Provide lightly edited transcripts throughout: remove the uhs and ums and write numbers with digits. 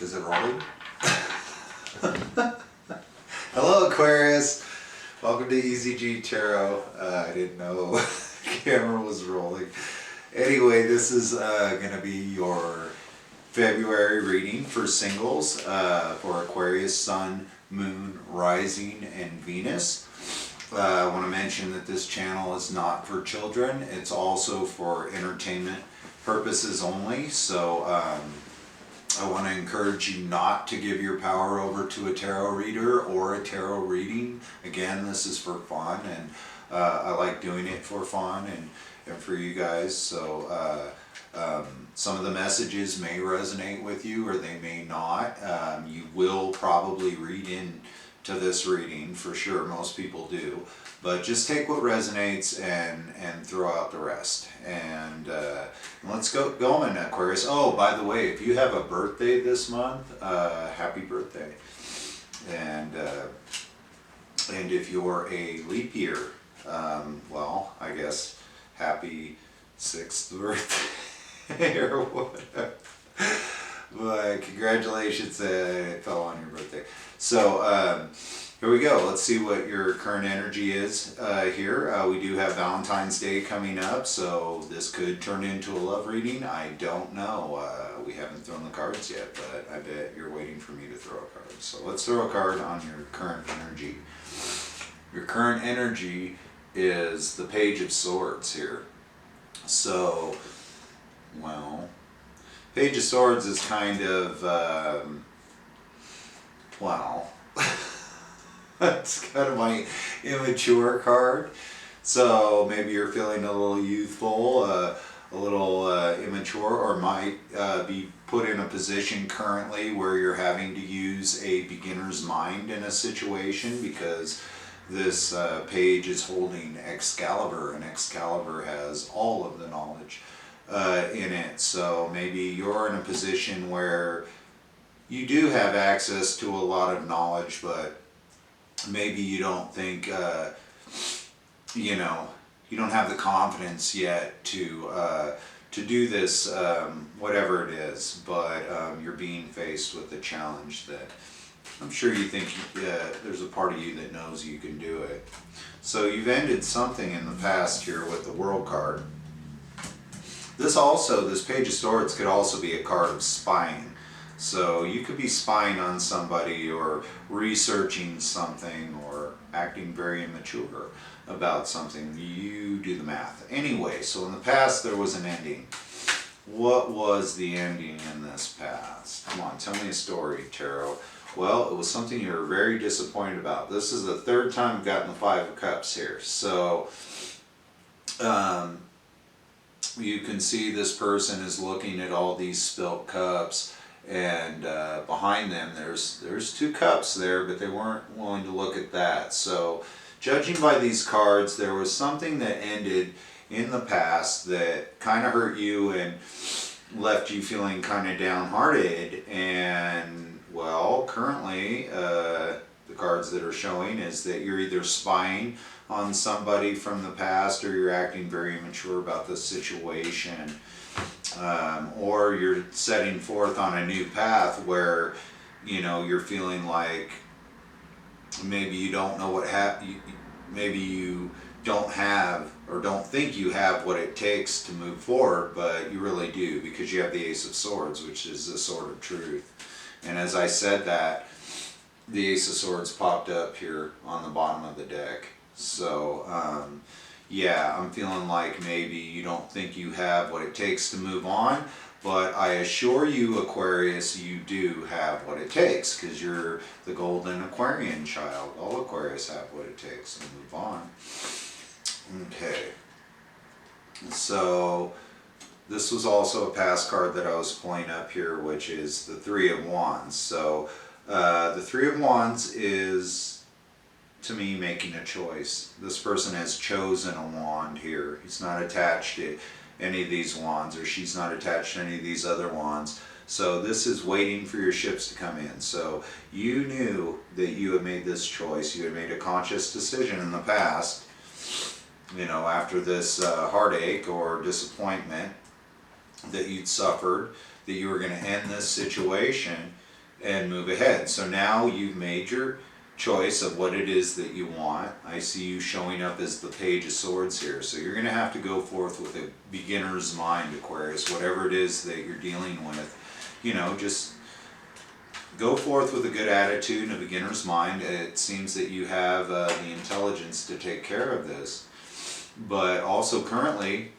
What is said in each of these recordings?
Is it rolling? Hello Aquarius! Welcome to EZG Tarot. I didn't know the camera was rolling. Anyway, this is going to be your February reading for singles for Aquarius, Sun, Moon, Rising, and Venus. I want to mention that this channel is not for children. It's also for entertainment purposes only. So I want to encourage you not to give your power over to a tarot reader or a tarot reading. Again, this is for fun, and I like doing it for fun and for you guys. So some of the messages may resonate with you or they may not. You will probably read into this reading for sure. Most people do. But just take what resonates and throw out the rest. And let's go going, Aquarius. Oh, by the way, if you have a birthday this month, happy birthday. And if you're a leap year, well, I guess happy 6th birthday or whatever. But congratulations, it fell on your birthday. So here we go. Let's see what your current energy is here. We do have Valentine's Day coming up, so this could turn into a love reading. I don't know. We haven't thrown the cards yet, but I bet you're waiting for me to throw a card. So let's throw a card on your current energy. Your current energy is the Page of Swords here. So, well, Page of Swords is kind of, well, it's kind of my immature card. So maybe you're feeling a little youthful, a little immature, or might be put in a position currently where you're having to use a beginner's mind in a situation, because this page is holding Excalibur, and Excalibur has all of the knowledge in it. So maybe you're in a position where you do have access to a lot of knowledge, but maybe you don't think, you know, you don't have the confidence yet to do this, whatever it is, but you're being faced with a challenge that I'm sure you think there's a part of you that knows you can do it. So you've ended something in the past here with the World card. This Page of Swords could also be a card of spying. So you could be spying on somebody or researching something or acting very immature about something. You do the math. Anyway, so in the past there was an ending. What was the ending in this past? Come on, tell me a story, Tarot. Well, it was something you were very disappointed about. This is the third time I've gotten the Five of Cups here. So you can see this person is looking at all these spilt cups, and behind them there's 2 cups there, but they weren't willing to look at that. So judging by these cards, there was something that ended in the past that kind of hurt you and left you feeling kind of downhearted. And well, currently the cards that are showing is that you're either spying on somebody from the past, or you're acting very immature about the situation, or you're setting forth on a new path where, you know, you're feeling like maybe you don't know what maybe you don't have or don't think you have what it takes to move forward, but you really do, because you have the Ace of Swords, which is the sword of truth. And as I said that, the Ace of Swords popped up here on the bottom of the deck. So yeah, I'm feeling like maybe you don't think you have what it takes to move on, but I assure you, Aquarius, you do have what it takes, because you're the golden Aquarian child. All Aquarius have what it takes to move on. Okay, so this was also a past card that I was pulling up here, which is the Three of Wands. So the Three of Wands is, to me, making a choice. This person has chosen a wand here. He's not attached to any of these wands, or she's not attached to any of these other wands. So this is waiting for your ships to come in. So you knew that you had made this choice. You had made a conscious decision in the past, you know, after this heartache or disappointment that you'd suffered, that you were going to end this situation and move ahead. So now you've made your choice of what it is that you want. I see you showing up as the Page of Swords here. So you're going to have to go forth with a beginner's mind, Aquarius, whatever it is that you're dealing with. You know, just go forth with a good attitude and a beginner's mind. It seems that you have the intelligence to take care of this. But also currently,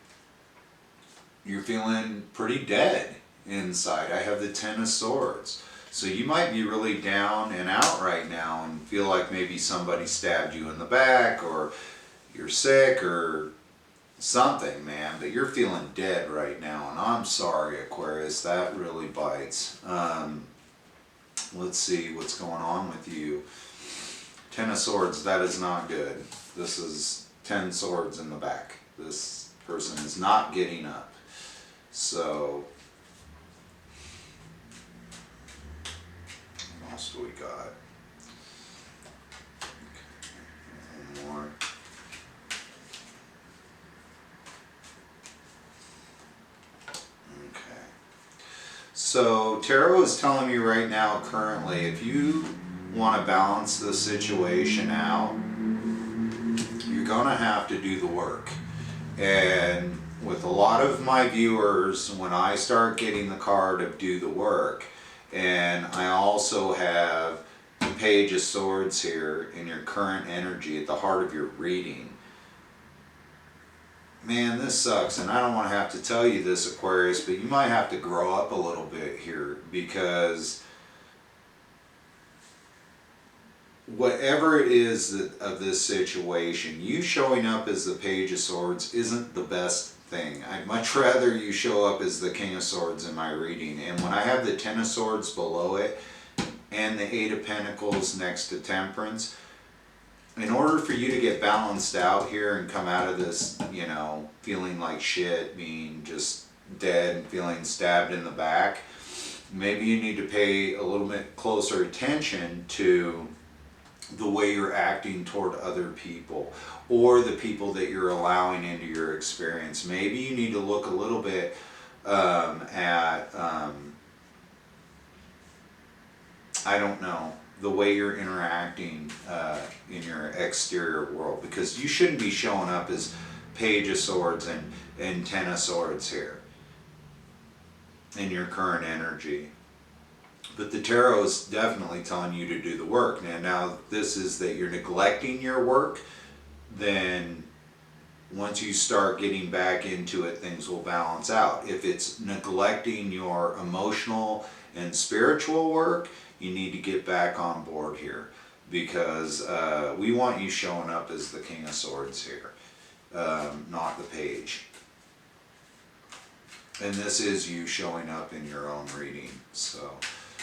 you're feeling pretty dead inside. I have the Ten of Swords. So you might be really down and out right now and feel like maybe somebody stabbed you in the back, or you're sick or something, man. But you're feeling dead right now, and I'm sorry, Aquarius, that really bites. Let's see what's going on with you. Ten of Swords, that is not good. This is 10 swords in the back. This person is not getting up. So, what else do we got? Okay, one more. Okay. So, Tarot is telling me right now, currently, if you want to balance the situation out, you're going to have to do the work. And with a lot of my viewers, when I start getting the card of do the work, and I also have the Page of Swords here in your current energy at the heart of your reading, man, this sucks. And I don't want to have to tell you this, Aquarius, but you might have to grow up a little bit here, because whatever it is of this situation, you showing up as the Page of Swords isn't the best thing. I'd much rather you show up as the King of Swords in my reading. And when I have the Ten of Swords below it and the Eight of Pentacles next to Temperance, in order for you to get balanced out here and come out of this, you know, feeling like shit, being just dead and feeling stabbed in the back, maybe you need to pay a little bit closer attention to the way you're acting toward other people, or the people that you're allowing into your experience. Maybe you need to look a little bit at, I don't know, the way you're interacting in your exterior world, because you shouldn't be showing up as Page of Swords and Ten of Swords here in your current energy. But the tarot is definitely telling you to do the work. Now, if this is that you're neglecting your work, then once you start getting back into it, things will balance out. If it's neglecting your emotional and spiritual work, you need to get back on board here, because we want you showing up as the King of Swords here, not the Page. And this is you showing up in your own reading. So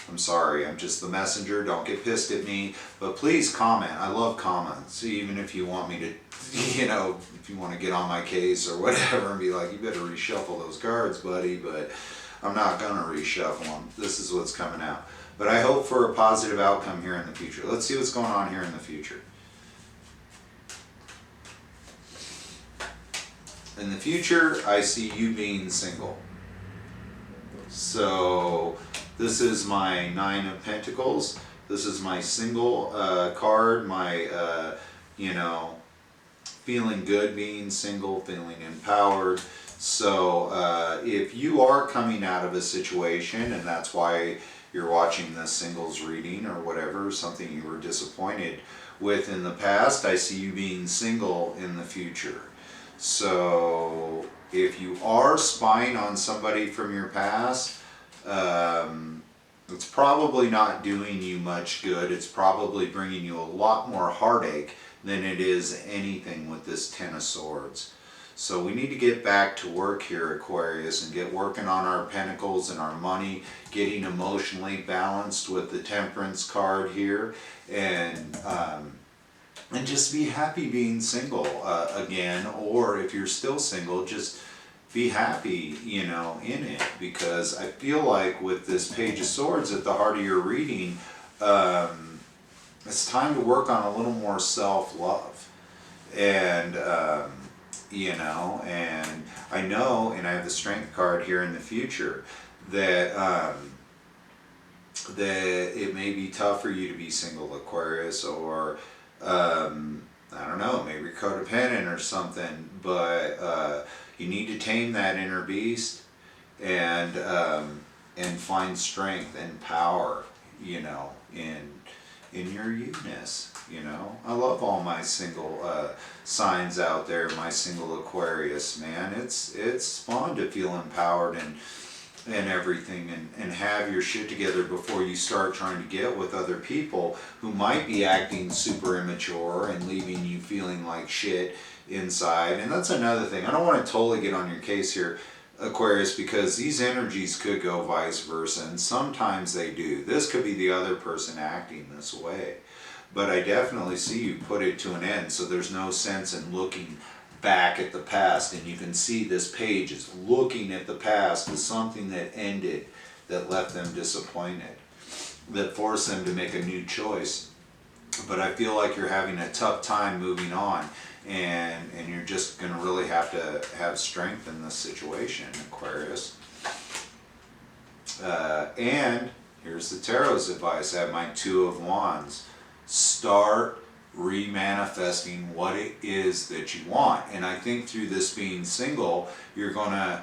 I'm sorry, I'm just the messenger. Don't get pissed at me, but please comment. I love comments, even if you want me to, you know, if you want to get on my case or whatever and be like, you better reshuffle those cards, buddy, but I'm not going to reshuffle them. This is what's coming out. But I hope for a positive outcome here in the future. Let's see what's going on here in the future. In the future, I see you being single. So this is my Nine of Pentacles. This is my single card, my, you know, feeling good being single, feeling empowered. So if you are coming out of a situation, and that's why you're watching this singles reading or whatever, something you were disappointed with in the past, I see you being single in the future. So if you are spying on somebody from your past, it's probably not doing you much good. It's probably bringing you a lot more heartache than it is anything with this Ten of Swords. So we need to get back to work here, Aquarius, and get working on our pentacles and our money, getting emotionally balanced with the Temperance card here, and just be happy being single again. Or if you're still single, just be happy, you know, in it, because I feel like with this Page of Swords at the heart of your reading, it's time to work on a little more self-love. And you know, and I know, and I have the Strength card here in the future, that that it may be tough for you to be single, Aquarius, or I don't know, maybe you're codependent or something, but you need to tame that inner beast and find strength and power, you know, in your you-ness. You know, I love all my single signs out there, my single Aquarius, man. It's fun to feel empowered and everything, and have your shit together before you start trying to get with other people who might be acting super immature and leaving you feeling like shit inside. And that's another thing. I don't want to totally get on your case here, Aquarius, because these energies could go vice versa, and sometimes they do. This could be the other person acting this way. But I definitely see you put it to an end, so there's no sense in looking back at the past. And you can see this page is looking at the past as something that ended, that left them disappointed, that forced them to make a new choice. But I feel like you're having a tough time moving on, and you're just going to really have to have strength in this situation, Aquarius. And here's the Tarot's advice. I have my Two of Wands. Start remanifesting what it is that you want. And I think through this being single, you're going to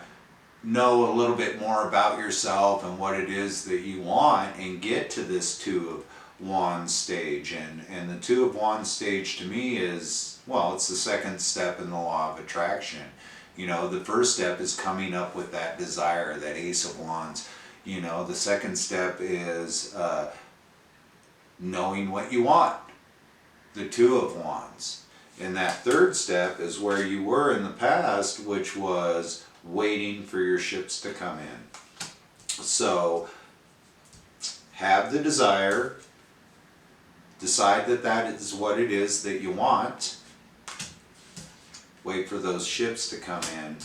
know a little bit more about yourself and what it is that you want, and get to this Two of Wands stage. And the Two of Wands stage to me is, well, it's the second step in the law of attraction. You know, the first step is coming up with that desire, that Ace of Wands. You know, the second step is knowing what you want, the Two of Wands. And that third step is where you were in the past, which was waiting for your ships to come in. So have the desire, decide that that is what it is that you want, wait for those ships to come in,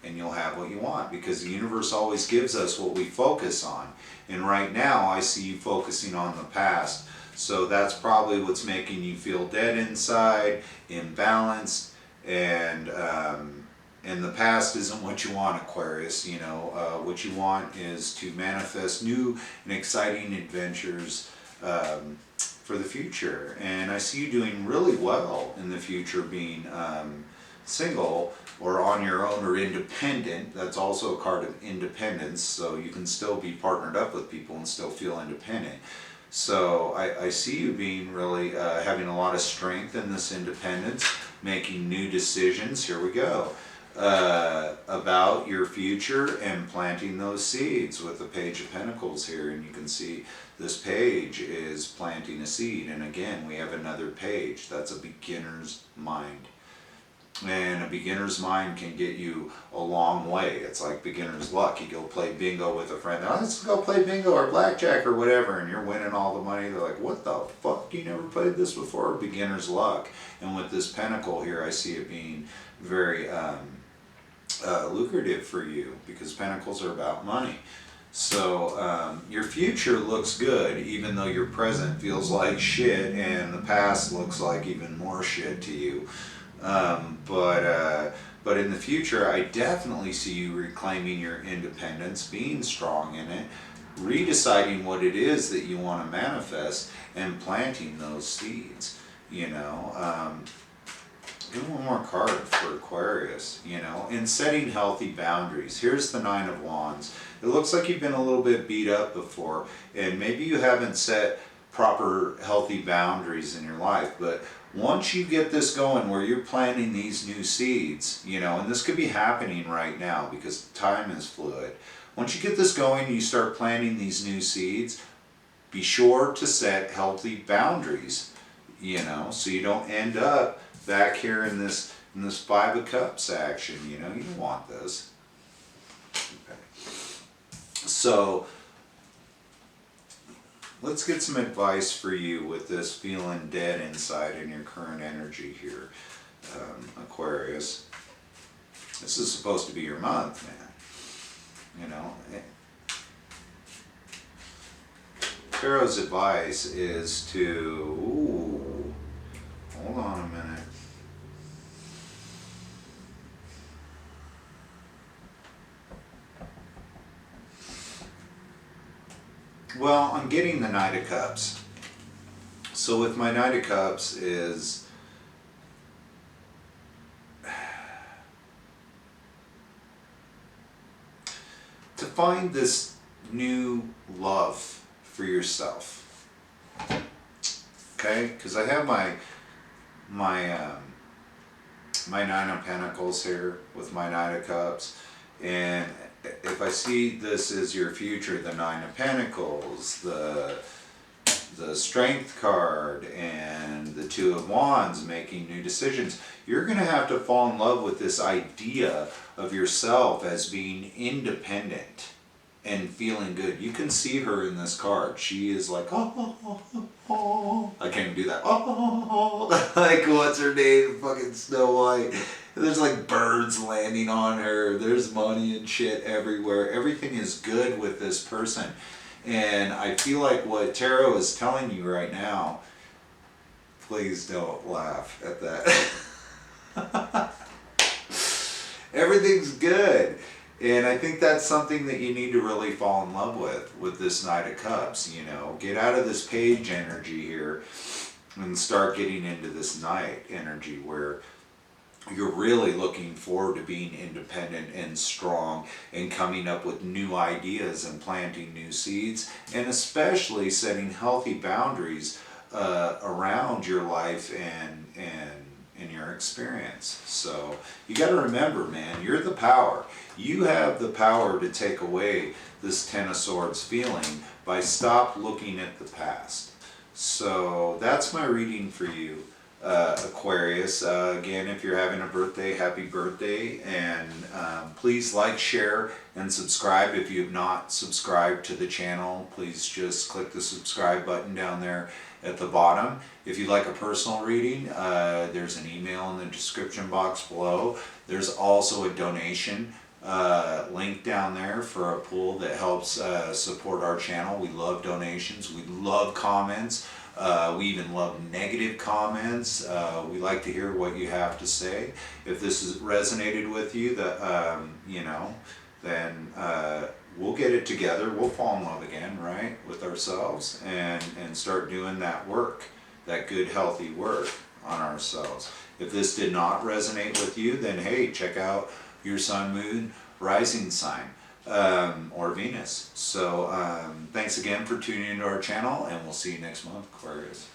and you'll have what you want, because the universe always gives us what we focus on. And right now I see you focusing on the past. So that's probably what's making you feel dead inside, imbalanced, and the past isn't what you want, Aquarius. You know, what you want is to manifest new and exciting adventures for the future. And I see you doing really well in the future, being single or on your own or independent. That's also a card of independence, so you can still be partnered up with people and still feel independent. So I see you being really having a lot of strength in this independence, making new decisions. Here we go. About your future and planting those seeds with the Page of Pentacles here. And you can see this page is planting a seed. And again, we have another page. That's a beginner's mind. And a beginner's mind can get you a long way. It's like beginner's luck. You go play bingo with a friend. Oh, let's go play bingo or blackjack or whatever, and you're winning all the money. They're like, what the fuck? You never played this before? Beginner's luck. And with this pentacle here, I see it being very lucrative for you, because pentacles are about money. So your future looks good, even though your present feels like shit, and the past looks like even more shit to you. But in the future, I definitely see you reclaiming your independence, being strong in it, redeciding what it is that you want to manifest, and planting those seeds. You know, give one more card for Aquarius. You know, and setting healthy boundaries. Here's the Nine of Wands. It looks like you've been a little bit beat up before, and maybe you haven't set proper healthy boundaries in your life. But once you get this going, where you're planting these new seeds, you know, and this could be happening right now because time is fluid. Once you get this going, you start planting these new seeds, be sure to set healthy boundaries, you know, so you don't end up back here in this Five of Cups action. You know, you don't want this. Okay. So let's get some advice for you with this feeling dead inside in your current energy here, Aquarius. This is supposed to be your month, man. You know, Tarot's advice is to, hold on a minute. Well, I'm getting the Knight of Cups. So with my Knight of Cups is to find this new love for yourself. Okay, because I have my Nine of Pentacles here with my Knight of Cups, and if I see this as your future, the Nine of Pentacles, the Strength card, and the Two of Wands, making new decisions, you're going to have to fall in love with this idea of yourself as being independent and feeling good. You can see her in this card. She is like, oh, I can't even do that. Oh, like, what's her name? Fucking Snow White. There's like birds landing on her. There's money and shit everywhere. Everything is good with this person. And I feel like what tarot is telling you right now, please don't laugh at that. Everything's good. And I think that's something that you need to really fall in love with this Knight of Cups, you know. Get out of this page energy here and start getting into this Knight energy where you're really looking forward to being independent and strong and coming up with new ideas and planting new seeds, and especially setting healthy boundaries around your life and your experience. So you got to remember, man, you're the power. You have the power to take away this Ten of Swords feeling by stop looking at the past. So that's my reading for you, Aquarius. Again, if you're having a birthday, happy birthday, and please like, share, and subscribe. If you have not subscribed to the channel, please just click the subscribe button down there at the bottom. If you'd like a personal reading, there's an email in the description box below. There's also a donation link down there for a pool that helps support our channel. We love donations. We love comments. We even love negative comments. We like to hear what you have to say. If this has resonated with you, then we'll get it together. We'll fall in love again, right, with ourselves, and start doing that work, that good, healthy work on ourselves. If this did not resonate with you, then hey, check out your sun, moon, rising sign, or Venus. So thanks again for tuning into our channel, and we'll see you next month, Aquarius.